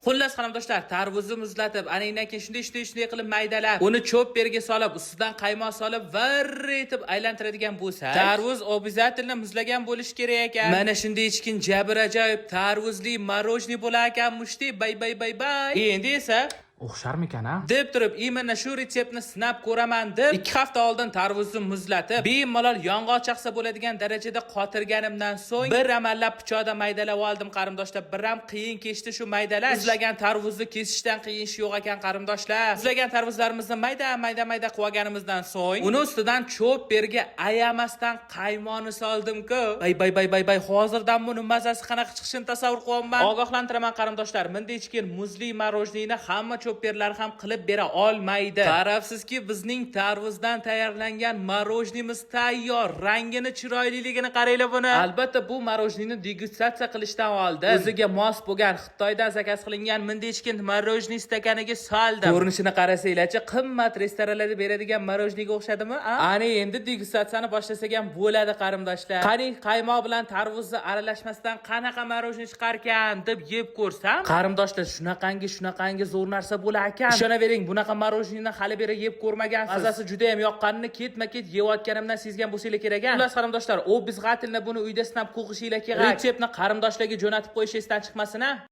Xullas qarindoshlar, tarvuzni muzlatib, aningdan keyin shunday qilib maydalab, uni cho'pperga solib, ustidan qaymoq solib, varr etib aylantiradigan bo'lsa, tarvuz обязательно muzlagan bo'lish kerak ekan. Mana shunday ichkin jabr ajoyib tarvuzli marojniy bo'lar ekan, mushti bay. Endi esa o'xsharmikan a? deb turib, imенно shu retseptni sinab ko'raman deb 2 hafta oldin tarvuzni muzlatib, bemalol yong'oq chaqsa bo'ladigan darajada qotirganimdan so'ng bir amallab pichoqda maydalab oldim qarindoshlar. Bir ham qiyin kechdi shu maydalash. Muzlagan tarvuzni kesishdan qiyin ish yo'q ekan qarindoshlar. Muzlagan tarvuzlarimizni mayda qilib olganimizdan so'ng, uni ustidan cho'pperga ayamasdan qaymoqni soldim-ku. Bay. Hozirdan buni mazasi qanaqa chiqishini tasavvur qilyapman. Ogohlantiraman qarindoshlar, bunday ichkin muzli marojniyni hamma cho'pperlar ham qilib bera olmaydi. Qarabsizki, bizning tarvuzdan tayyorlangan marojnimiz tayyor. Rangini, chiroyliligini qaranglar buni. Albatta bu marojniyni degustatsiya qilishdan oldin o'ziga mos bo'lgan Xitoydan zakaz qilingan mindechkin marojniy stakaniga soldim. Ko'rinishini qarasanglarchi, qimmat restoranlarda beradigan marojniyga o'xshadimi? Ana endi degustatsiyani boshlasak ham bo'ladi qarindoshlar. Qani qaymoq bilan tarvuzni aralashmasdan qanaqa marojniy chiqarkan deb yeb ko'rsam, qarindoshlar shunaqangi zo'r narsa bo'lar ekan. Ishonavering, bunaqa marojniyni hali beri yeb ko'rmagansiz. Mazasi juda ham yoqqanini ketma-ket yeyotganimdan sezgan bo'lsanglar kerak ekan. Xullas qarindoshlar, obязательно buni uyda sinab ko'qishinglar kerak. Retseptni qarindoshlarga jo'natib qo'yish esdan chiqmasin a.